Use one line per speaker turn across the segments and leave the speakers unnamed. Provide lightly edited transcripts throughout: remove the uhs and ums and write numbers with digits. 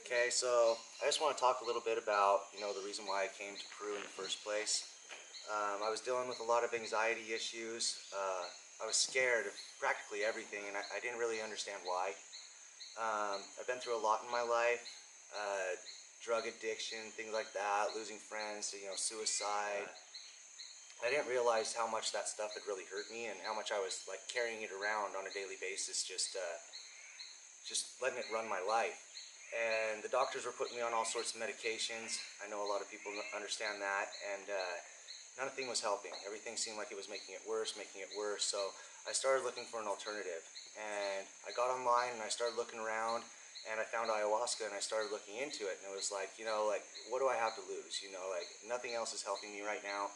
Okay, so I just want to talk a little bit about, the reason why I came to Peru in the first place. I was dealing with a lot of anxiety issues. I was scared of practically everything, and I didn't really understand why. I've been through a lot in my life, drug addiction, things like that, losing friends, suicide. I didn't realize how much that stuff had really hurt me and how much I was like carrying it around on a daily basis, just letting it run my life. And the doctors were putting me on all sorts of medications. I know a lot of people understand that, and nothing was helping. Everything seemed like it was making it worse, making it worse. So I started looking for an alternative, and I got online and I started looking around, and I found ayahuasca, and I started looking into it, and it was like, what do I have to lose? Like nothing else is helping me right now.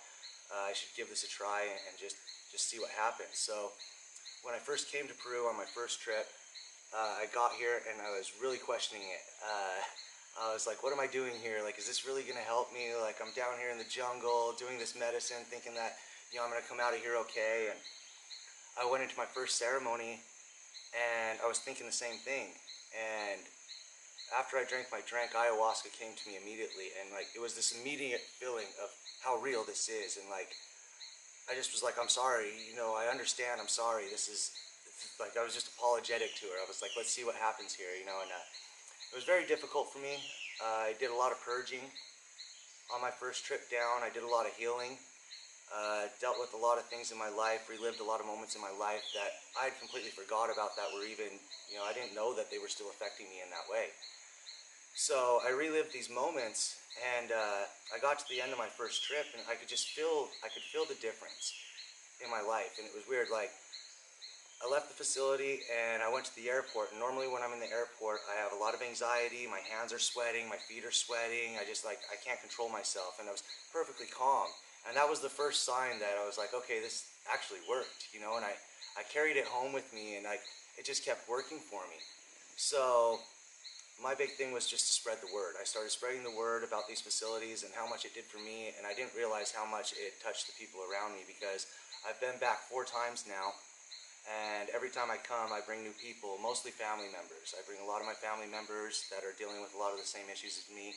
I should give this a try and just see what happens. So when I first came to Peru on my first trip, I got here and I was really questioning it. I was like, what am I doing here? Like, is this really going to help me? Like, I'm down here in the jungle doing this medicine thinking that, I'm going to come out of here okay. And I went into my first ceremony and I was thinking the same thing. And after I drank my drink, ayahuasca came to me immediately. And like, it was this immediate feeling of how real this is. And like, I just was like, I'm sorry, I understand, I'm sorry. This is like, I was just apologetic to her. I was like, let's see what happens here, and it was very difficult for me. I did a lot of purging on my first trip down. I did a lot of healing, dealt with a lot of things in my life, relived a lot of moments in my life that I had completely forgot about that were even, I didn't know that they were still affecting me in that way. So I relived these moments, and I got to the end of my first trip, and I could feel the difference in my life. And it was weird, like, I left the facility and I went to the airport. And normally when I'm in the airport, I have a lot of anxiety. My hands are sweating, my feet are sweating. I can't control myself. And I was perfectly calm. And that was the first sign that I was like, okay, this actually worked, and I carried it home with me, and it just kept working for me. So my big thing was just to spread the word. I started spreading the word about these facilities and how much it did for me, and I didn't realize how much it touched the people around me, because I've been back 4 times now. And every time I come, I bring new people, mostly family members. I bring a lot of my family members that are dealing with a lot of the same issues as me.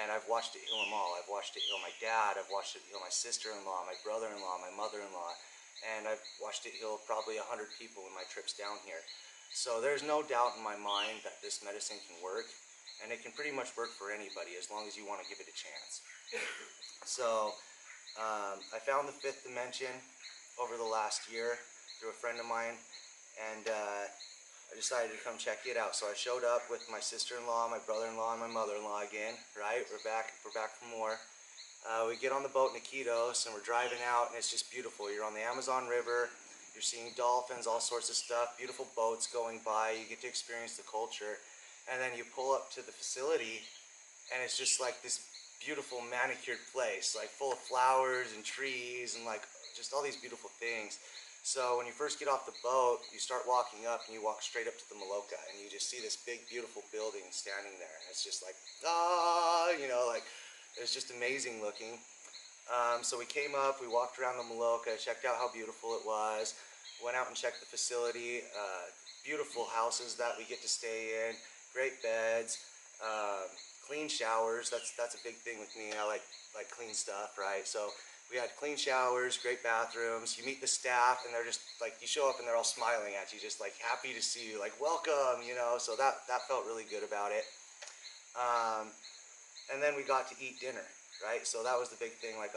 And I've watched it heal them all. I've watched it heal my dad. I've watched it heal my sister-in-law, my brother-in-law, my mother-in-law. And I've watched it heal probably 100 people in my trips down here. So there's no doubt in my mind that this medicine can work. And it can pretty much work for anybody as long as you want to give it a chance. So I found the 5th dimension over the last year through a friend of mine, and I decided to come check it out. So I showed up with my sister-in-law, my brother-in-law, and my mother-in-law again, right? We're back for more. We get on the boat in Iquitos, and we're driving out, and it's just beautiful. You're on the Amazon River, you're seeing dolphins, all sorts of stuff, beautiful boats going by, you get to experience the culture, and then you pull up to the facility, and it's just like this beautiful manicured place, like full of flowers and trees and like just all these beautiful things. So when you first get off the boat, you start walking up and you walk straight up to the Maloca, and you just see this big beautiful building standing there, and it's just like, like it's just amazing looking. So we came up, we walked around the Maloca, checked out how beautiful it was, went out and checked the facility, beautiful houses that we get to stay in, great beds, clean showers. That's a big thing with me. I like clean stuff, right? So we had clean showers, great bathrooms. You meet the staff, and they're just like, you show up and they're all smiling at you, just like happy to see you, like welcome, So that felt really good about it. And then we got to eat dinner, right? So that was the big thing. Like,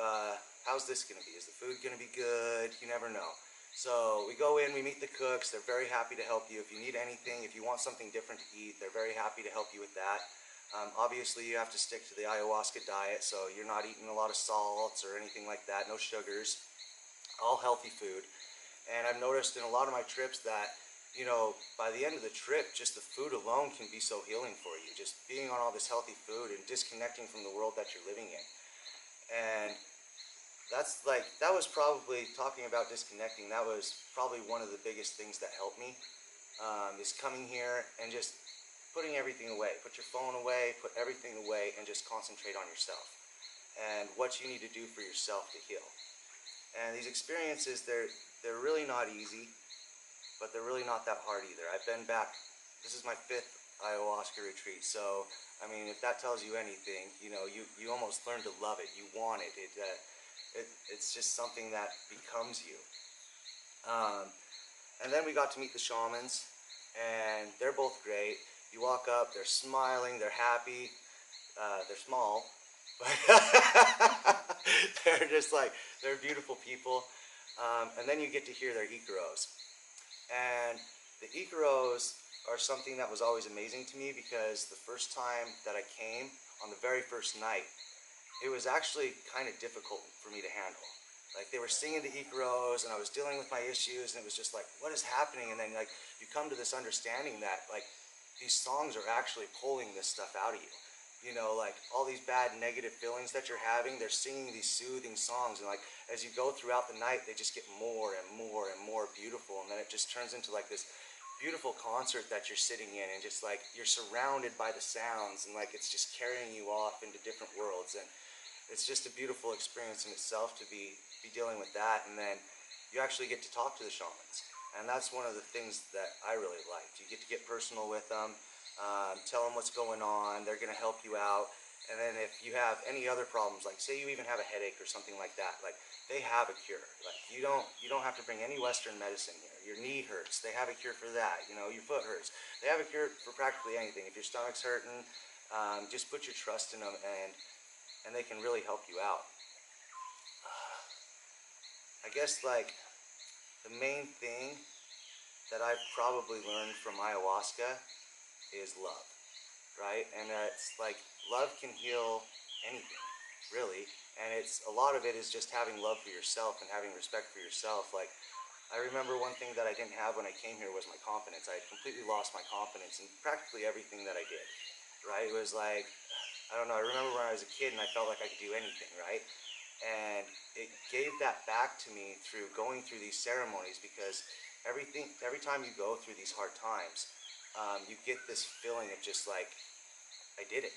how's this gonna be? Is the food gonna be good? You never know. So we go in, we meet the cooks. They're very happy to help you if you need anything. If you want something different to eat, they're very happy to help you with that. Obviously, you have to stick to the ayahuasca diet, so you're not eating a lot of salts or anything like that, no sugars, all healthy food. And I've noticed in a lot of my trips that, by the end of the trip, just the food alone can be so healing for you. Just being on all this healthy food and disconnecting from the world that you're living in. And that was probably, talking about disconnecting, that was probably one of the biggest things that helped me, is coming here and just putting everything away. Put your phone away, put everything away, and just concentrate on yourself and what you need to do for yourself to heal. And these experiences, they're really not easy, but they're really not that hard either. I've been back, this is my 5th ayahuasca retreat. So, I mean, if that tells you anything, you know, you almost learn to love it. You want it. It's just something that becomes you. Um, and then we got to meet the shamans, and they're both great. You walk up, they're smiling, they're happy, they're small, but they're just like, they're beautiful people. And then you get to hear their Icaros. And the Icaros are something that was always amazing to me, because the first time that I came, on the very first night, it was actually kind of difficult for me to handle. Like, they were singing the Icaros, and I was dealing with my issues, and it was just like, what is happening? And then, like, you come to this understanding that, like, these songs are actually pulling this stuff out of you. You know, like, all these bad negative feelings that you're having, they're singing these soothing songs, and like, as you go throughout the night, they just get more and more and more beautiful, and then it just turns into like this beautiful concert that you're sitting in, and just like, you're surrounded by the sounds, and like, it's just carrying you off into different worlds. And it's just a beautiful experience in itself to be dealing with that. And then you actually get to talk to the shamans, and that's one of the things that I really liked. You get to get personal with them, tell them what's going on. They're going to help you out. And then if you have any other problems, like say you even have a headache or something like that, like, they have a cure. Like, you don't have to bring any Western medicine here. Your knee hurts, they have a cure for that. You know, your foot hurts, they have a cure for practically anything. If your stomach's hurting, just put your trust in them, and they can really help you out. I guess, like, the main thing that I've probably learned from ayahuasca is love, right? And it's like, love can heal anything, really. And it's, a lot of it is just having love for yourself and having respect for yourself. Like, I remember one thing that I didn't have when I came here was my confidence. I had completely lost my confidence in practically everything that I did, right? It was like, I don't know, I remember when I was a kid and I felt like I could do anything, right? And it gave that back to me through going through these ceremonies, because every time you go through these hard times, you get this feeling of just like, I did it,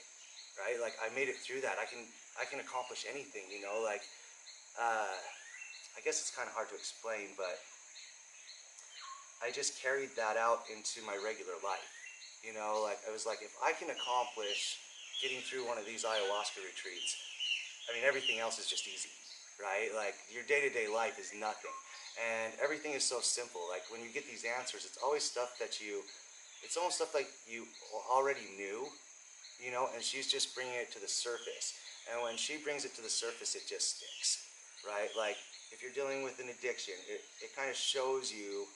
right? Like, I made it through that. I can accomplish anything, you know. Like, I guess it's kind of hard to explain, but I just carried that out into my regular life. You know, like, I was like, if I can accomplish getting through one of these ayahuasca retreats, I mean, everything else is just easy, right? Like, your day-to-day life is nothing. And everything is so simple. Like, when you get these answers, it's always stuff that it's almost stuff like you already knew, you know, and she's just bringing it to the surface. And when she brings it to the surface, it just sticks, right? Like, if you're dealing with an addiction, it kind of shows you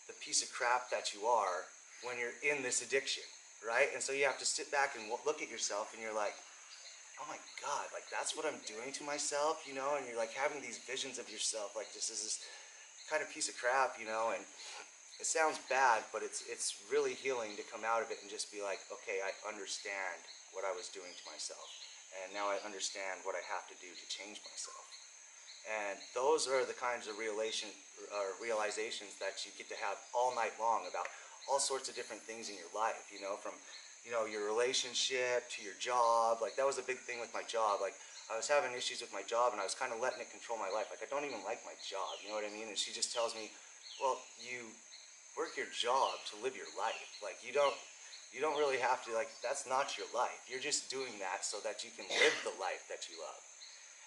the piece of crap that you are when you're in this addiction, right? And so you have to sit back and look at yourself, and you're like, oh my God, like, that's what I'm doing to myself, you know? And you're like having these visions of yourself, like, this is this kind of piece of crap, you know? And it sounds bad, but it's really healing to come out of it and just be like, okay, I understand what I was doing to myself, and now I understand what I have to do to change myself. And those are the kinds of realizations that you get to have all night long about all sorts of different things in your life, you know, from, you know, your relationship to your job. Like, that was a big thing with my job. Like, I was having issues with my job, and I was kind of letting it control my life. Like, I don't even like my job, you know what I mean? And she just tells me, well, you work your job to live your life. Like, you don't really have to, like, that's not your life. You're just doing that so that you can live the life that you love.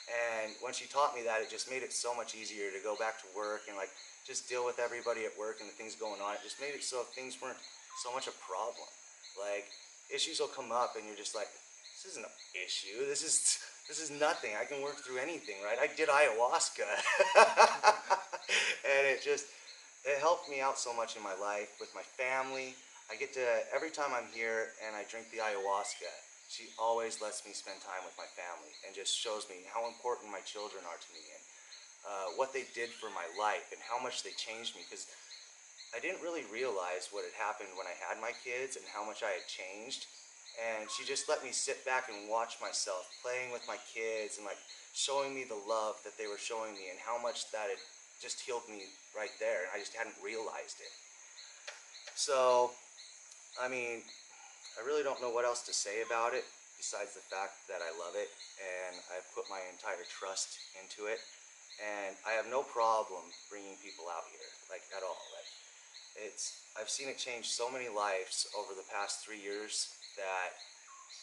And when she taught me that, it just made it so much easier to go back to work and, like, just deal with everybody at work and the things going on. It just made it so things weren't so much a problem. Like, issues will come up and you're just like, this isn't an issue. This is nothing. I can work through anything, right? I did ayahuasca. And it helped me out so much in my life, with my family. I get to, every time I'm here and I drink the ayahuasca, she always lets me spend time with my family and just shows me how important my children are to me, and what they did for my life and how much they changed me, because I didn't really realize what had happened when I had my kids and how much I had changed. And she just let me sit back and watch myself playing with my kids and, like, showing me the love that they were showing me, and how much that had just healed me right there, and I just hadn't realized it. So, I mean, I really don't know what else to say about it besides the fact that I love it, and I've put my entire trust into it, and I have no problem bringing people out here, like, at all. Like, I've seen it change so many lives over the past 3 years that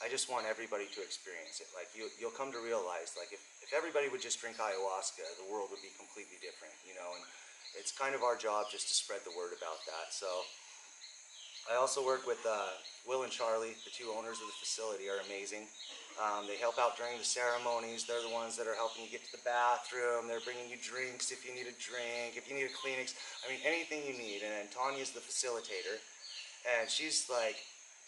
I just want everybody to experience it. Like you'll come to realize, like if everybody would just drink ayahuasca, the world would be completely different, you know. And it's kind of our job just to spread the word about that. So I also work with Will and Charlie, the two owners of the facility, are amazing. They help out during the ceremonies. They're the ones that are helping you get to the bathroom. They're bringing you drinks if you need a drink, if you need a Kleenex. I mean, anything you need. And then Tanya's the facilitator, and she's like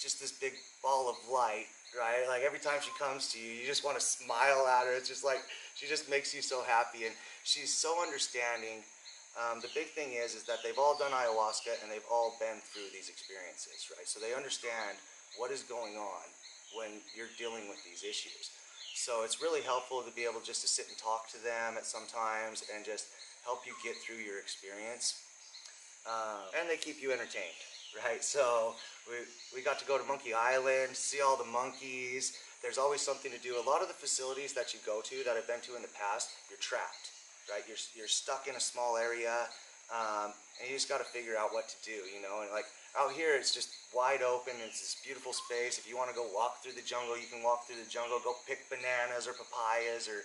just this big ball of light, right? Like every time she comes to you, you just want to smile at her. It's just like she just makes you so happy, and she's so understanding. The big thing is that they've all done ayahuasca and they've all been through these experiences, right? So they understand what is going on when you're dealing with these issues. So it's really helpful to be able just to sit and talk to them at some times and just help you get through your experience. And they keep you entertained, right? So we got to go to Monkey Island, see all the monkeys. There's always something to do. A lot of the facilities that you go to that I've been to in the past, you're trapped, right? You're stuck in a small area, and you just got to figure out what to do, you know. And like out here, it's just wide open. It's this beautiful space. If you want to go walk through the jungle, you can walk through the jungle. Go pick bananas or papayas or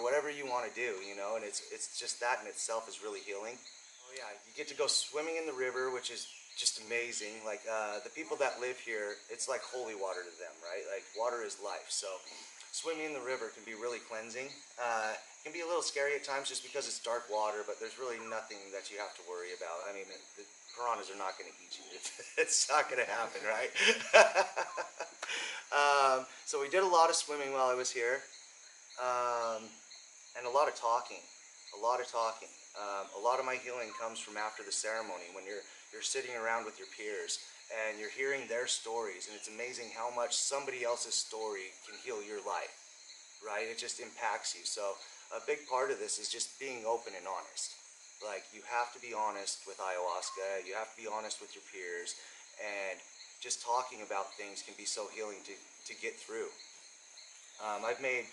whatever you want to do, you know. And it's just that in itself is really healing. Oh yeah, you get to go swimming in the river, which is just amazing. Like the people that live here, it's like holy water to them, right? Like water is life. So swimming in the river can be really cleansing. It can be a little scary at times just because it's dark water, but there's really nothing that you have to worry about. I mean, the piranhas are not going to eat you. It's not going to happen, right? So we did a lot of swimming while I was here, and a lot of talking. A lot of talking. A lot of my healing comes from after the ceremony when you're sitting around with your peers and you're hearing their stories, and it's amazing how much somebody else's story can heal your life, right? It just impacts you. So a big part of this is just being open and honest. Like you have to be honest with ayahuasca, you have to be honest with your peers, and just talking about things can be so healing to get through. I've made,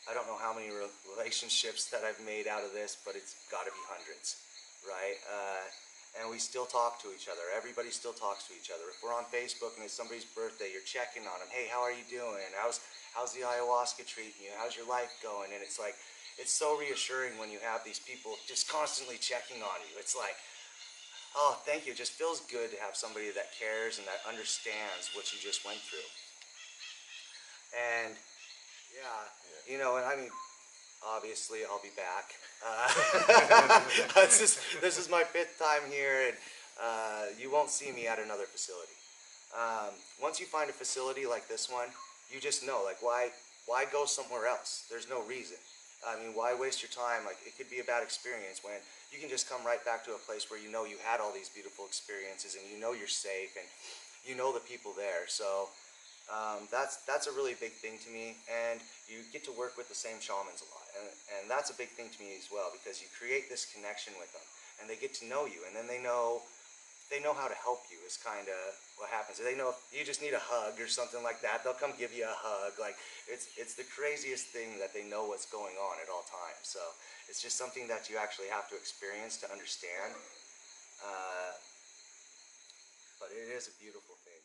I don't know how many relationships that I've made out of this, but it's got to be hundreds, right? And we still talk to each other. Everybody still talks to each other. If we're on Facebook and it's somebody's birthday, you're checking on them. Hey, how are you doing? How's the ayahuasca treating you? How's your life going? And it's like, it's so reassuring when you have these people just constantly checking on you. It's like, oh, thank you. It just feels good to have somebody that cares and that understands what you just went through. And yeah, you know, and I mean, obviously I'll be back. This is my 5th time here, and you won't see me at another facility. Once you find a facility like this one, you just know, like, why go somewhere else? There's no reason. I mean, why waste your time? Like, it could be a bad experience when you can just come right back to a place where you know you had all these beautiful experiences and you know you're safe and you know the people there. So that's a really big thing to me, and you get to work with the same shamans a lot, and that's a big thing to me as well, because you create this connection with them, and they get to know you, and then they know how to help you is kind of what happens. They know if you just need a hug or something like that, they'll come give you a hug. Like it's the craziest thing that they know what's going on at all times. So it's just something that you actually have to experience to understand, but it is a beautiful thing.